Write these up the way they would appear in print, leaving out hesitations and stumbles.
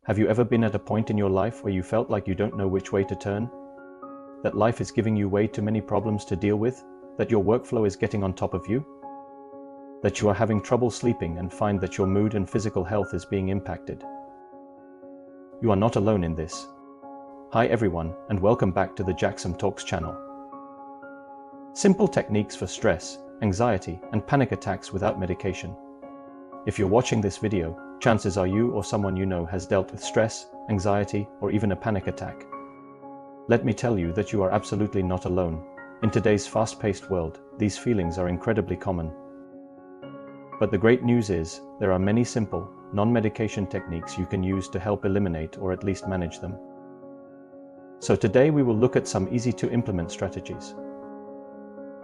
Have you ever been at a point in your life where you felt like you don't know which way to turn? That life is giving you way too many problems to deal with? That your workflow is getting on top of you? That you are having trouble sleeping and find that your mood and physical health is being impacted? You are not alone in this. Hi everyone, and welcome back to the Jaxom Talks channel. Simple techniques for stress, anxiety, and panic attacks without medication. If you're watching this video, chances are you or someone you know has dealt with stress, anxiety, or even a panic attack. Let me tell you that you are absolutely not alone. In today's fast-paced world, these feelings are incredibly common. But the great news is, there are many simple, non-medication techniques you can use to help eliminate or at least manage them. So today we will look at some easy-to-implement strategies.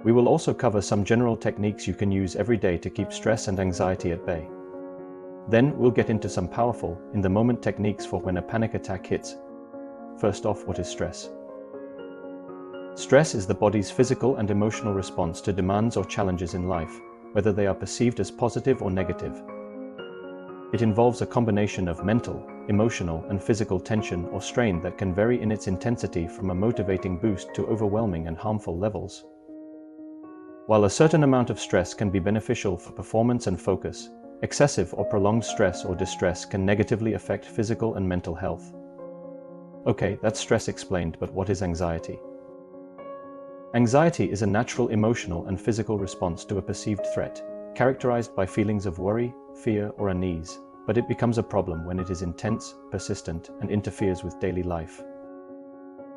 We will also cover some general techniques you can use every day to keep stress and anxiety at bay. Then we'll get into some powerful, in-the-moment techniques for when a panic attack hits. First off, what is stress? Stress is the body's physical and emotional response to demands or challenges in life, whether they are perceived as positive or negative. It involves a combination of mental, emotional, and physical tension or strain that can vary in its intensity from a motivating boost to overwhelming and harmful levels. While a certain amount of stress can be beneficial for performance and focus, excessive or prolonged stress or distress can negatively affect physical and mental health. Okay, that's stress explained, but what is anxiety? Anxiety is a natural emotional and physical response to a perceived threat, characterized by feelings of worry, fear, or unease, but it becomes a problem when it is intense, persistent, and interferes with daily life.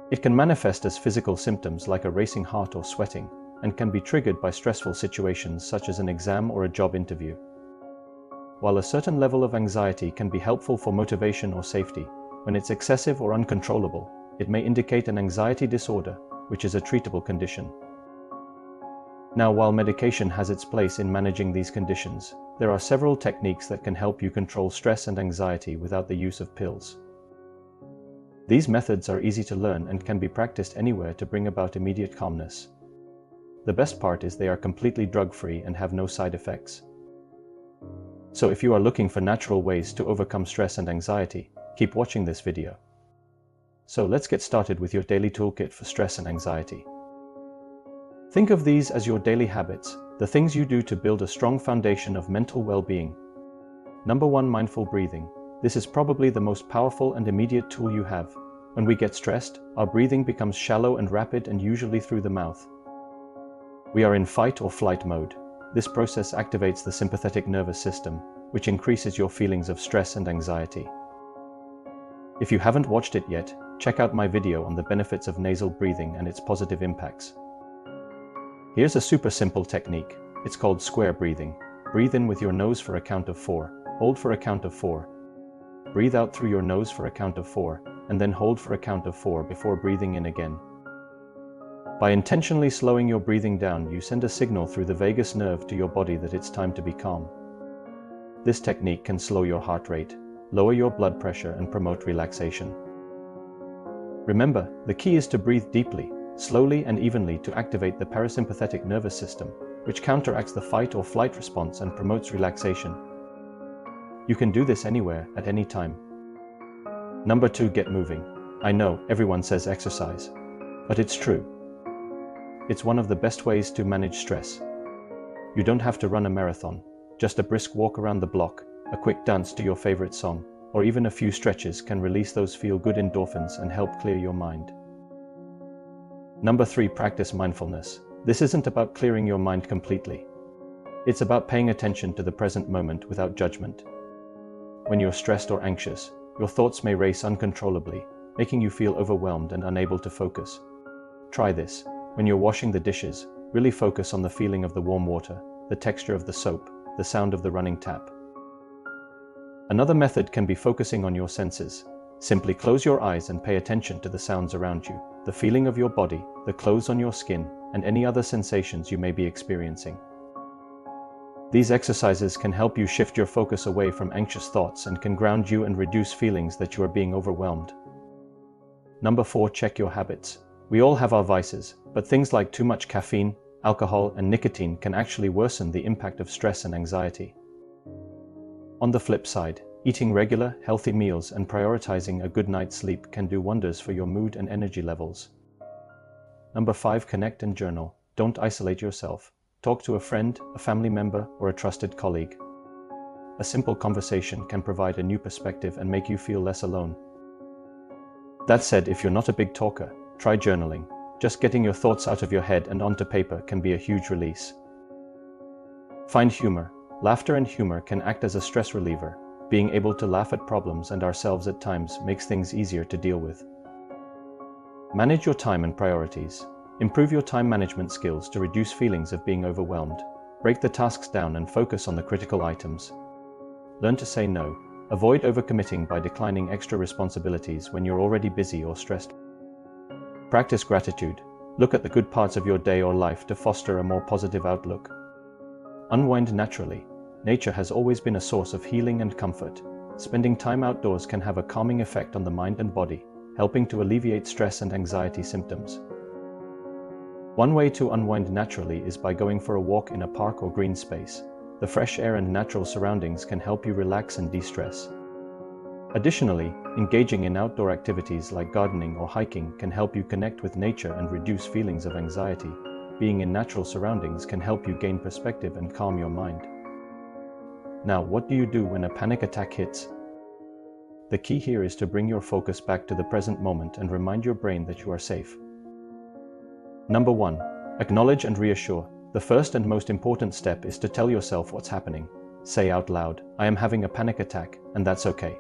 It can manifest as physical symptoms like a racing heart or sweating, and can be triggered by stressful situations such as an exam or a job interview. While a certain level of anxiety can be helpful for motivation or safety, when it's excessive or uncontrollable, it may indicate an anxiety disorder, which is a treatable condition. Now, while medication has its place in managing these conditions, there are several techniques that can help you control stress and anxiety without the use of pills. These methods are easy to learn and can be practiced anywhere to bring about immediate calmness. The best part is they are completely drug-free and have no side effects. So if you are looking for natural ways to overcome stress and anxiety, keep watching this video. So let's get started with your daily toolkit for stress and anxiety. Think of these as your daily habits, the things you do to build a strong foundation of mental well-being. Number 1, mindful breathing. This is probably the most powerful and immediate tool you have. When we get stressed, our breathing becomes shallow and rapid, and usually through the mouth. We are in fight or flight mode. This process activates the sympathetic nervous system, which increases your feelings of stress and anxiety. If you haven't watched it yet, check out my video on the benefits of nasal breathing and its positive impacts. Here's a super simple technique. It's called square breathing. Breathe in with your nose for a count of 4, hold for a count of 4. Breathe out through your nose for a count of 4, and then hold for a count of 4 before breathing in again. By intentionally slowing your breathing down, you send a signal through the vagus nerve to your body that it's time to be calm. This technique can slow your heart rate, lower your blood pressure, and promote relaxation. Remember, the key is to breathe deeply, slowly and evenly to activate the parasympathetic nervous system, which counteracts the fight or flight response and promotes relaxation. You can do this anywhere, at any time. Number 2, get moving. I know, everyone says exercise, but it's true. It's one of the best ways to manage stress. You don't have to run a marathon, just a brisk walk around the block, a quick dance to your favorite song, or even a few stretches can release those feel-good endorphins and help clear your mind. Number 3, practice mindfulness. This isn't about clearing your mind completely. It's about paying attention to the present moment without judgment. When you're stressed or anxious, your thoughts may race uncontrollably, making you feel overwhelmed and unable to focus. Try this. When you're washing the dishes, really focus on the feeling of the warm water, the texture of the soap, the sound of the running tap. Another method can be focusing on your senses. Simply close your eyes and pay attention to the sounds around you, the feeling of your body, the clothes on your skin, and any other sensations you may be experiencing. These exercises can help you shift your focus away from anxious thoughts and can ground you and reduce feelings that you are being overwhelmed. Number 4, check your habits. We all have our vices, but things like too much caffeine, alcohol, and nicotine can actually worsen the impact of stress and anxiety. On the flip side, Eating regular, healthy meals and prioritizing a good night's sleep can do wonders for your mood and energy levels. Number 5. Connect and journal. Don't isolate yourself. Talk to a friend, a family member, or a trusted colleague. A simple conversation can provide a new perspective and make you feel less alone. That said, if you're not a big talker, try journaling. Just getting your thoughts out of your head and onto paper can be a huge release. Find humor. Laughter and humor can act as a stress reliever. Being able to laugh at problems and ourselves at times makes things easier to deal with. Manage your time and priorities. Improve your time management skills to reduce feelings of being overwhelmed. Break the tasks down and focus on the critical items. Learn to say no. Avoid overcommitting by declining extra responsibilities when you're already busy or stressed. Practice gratitude. Look at the good parts of your day or life to foster a more positive outlook. Unwind naturally. Nature has always been a source of healing and comfort. Spending time outdoors can have a calming effect on the mind and body, helping to alleviate stress and anxiety symptoms. One way to unwind naturally is by going for a walk in a park or green space. The fresh air and natural surroundings can help you relax and de-stress. Additionally, engaging in outdoor activities like gardening or hiking can help you connect with nature and reduce feelings of anxiety. Being in natural surroundings can help you gain perspective and calm your mind. Now, what do you do when a panic attack hits? The key here is to bring your focus back to the present moment and remind your brain that you are safe. Number 1. Acknowledge and reassure. The first and most important step is to tell yourself what's happening. Say out loud, "I am having a panic attack, and that's okay.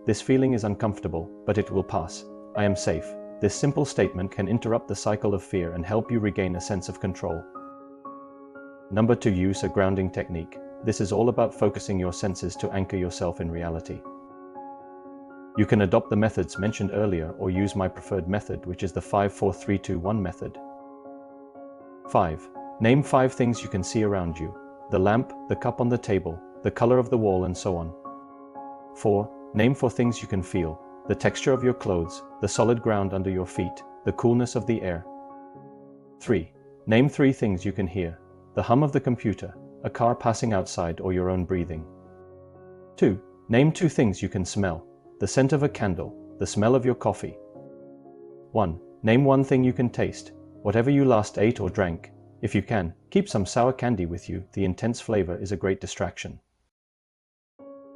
This feeling is uncomfortable, but it will pass. I am safe." This simple statement can interrupt the cycle of fear and help you regain a sense of control. Number 2. Use a grounding technique. This is all about focusing your senses to anchor yourself in reality. You can adopt the methods mentioned earlier or use my preferred method, which is the 5-4-3-2-1 method. 5. Name 5 things you can see around you. The lamp, the cup on the table, the color of the wall, and so on. 4. Name 4 things you can feel. The texture of your clothes, the solid ground under your feet, the coolness of the air. 3. Name 3 things you can hear. The hum of the computer, a car passing outside, or your own breathing. 2. Name 2 things you can smell. The scent of a candle, the smell of your coffee. 1. Name 1 thing you can taste. Whatever you last ate or drank. If you can, keep some sour candy with you. The intense flavor is a great distraction.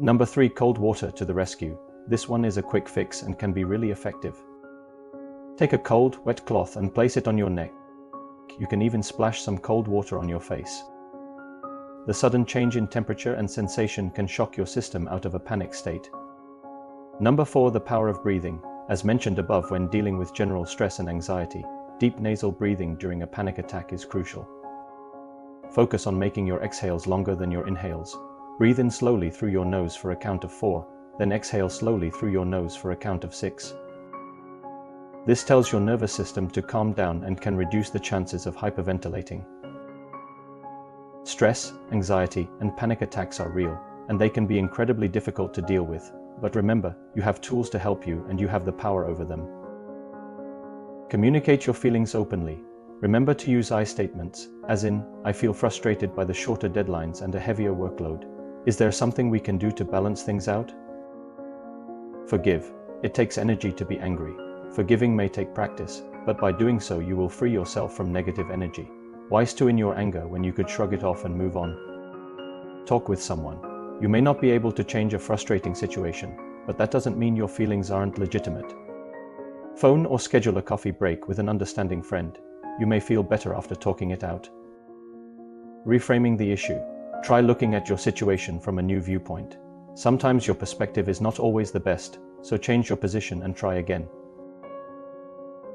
Number 3. Cold water to the rescue. This one is a quick fix and can be really effective. Take a cold, wet cloth and place it on your neck. You can even splash some cold water on your face. The sudden change in temperature and sensation can shock your system out of a panic state. Number 4. The power of breathing. As mentioned above, when dealing with general stress and anxiety, deep nasal breathing during a panic attack is crucial. Focus on making your exhales longer than your inhales. Breathe in slowly through your nose for a count of 4, then exhale slowly through your nose for a count of 6. This tells your nervous system to calm down and can reduce the chances of hyperventilating. Stress, anxiety, and panic attacks are real, and they can be incredibly difficult to deal with. But remember, you have tools to help you and you have the power over them. Communicate your feelings openly. Remember to use I statements, as in, "I feel frustrated by the shorter deadlines and a heavier workload. Is there something we can do to balance things out?" Forgive. It takes energy to be angry. Forgiving may take practice, but by doing so you will free yourself from negative energy. Why stew in your anger when you could shrug it off and move on? Talk with someone. You may not be able to change a frustrating situation, but that doesn't mean your feelings aren't legitimate. Phone or schedule a coffee break with an understanding friend. You may feel better after talking it out. Reframing the issue. Try looking at your situation from a new viewpoint. Sometimes your perspective is not always the best, so change your position and try again.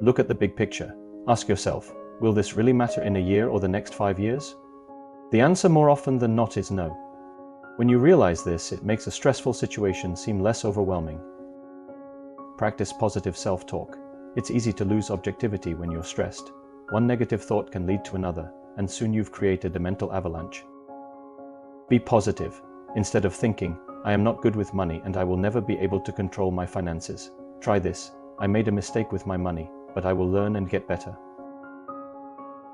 Look at the big picture. Ask yourself, will this really matter in a year or the next 5 years? The answer more often than not is no. When you realize this, it makes a stressful situation seem less overwhelming. Practice positive self-talk. It's easy to lose objectivity when you're stressed. One negative thought can lead to another, and soon you've created a mental avalanche. Be positive. Instead of thinking, "I am not good with money and I will never be able to control my finances," try this: "I made a mistake with my money, but I will learn and get better."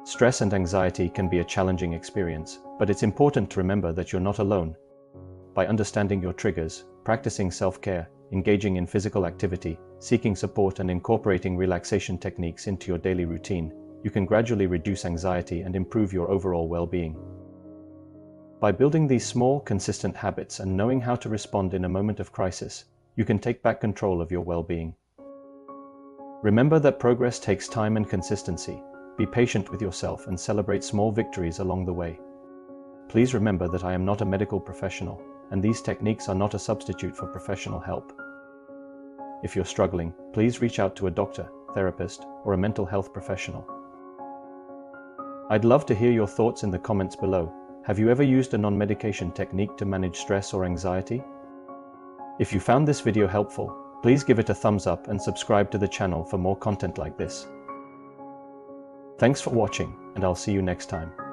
Stress and anxiety can be a challenging experience, but it's important to remember that you're not alone. By understanding your triggers, practicing self-care, engaging in physical activity, seeking support, and incorporating relaxation techniques into your daily routine, you can gradually reduce anxiety and improve your overall well-being. By building these small, consistent habits and knowing how to respond in a moment of crisis, you can take back control of your well-being. Remember that progress takes time and consistency. Be patient with yourself and celebrate small victories along the way. Please remember that I am not a medical professional, and these techniques are not a substitute for professional help. If you're struggling, please reach out to a doctor, therapist, or a mental health professional. I'd love to hear your thoughts in the comments below. Have you ever used a non-medication technique to manage stress or anxiety? If you found this video helpful, please give it a thumbs up and subscribe to the channel for more content like this. Thanks for watching, and I'll see you next time.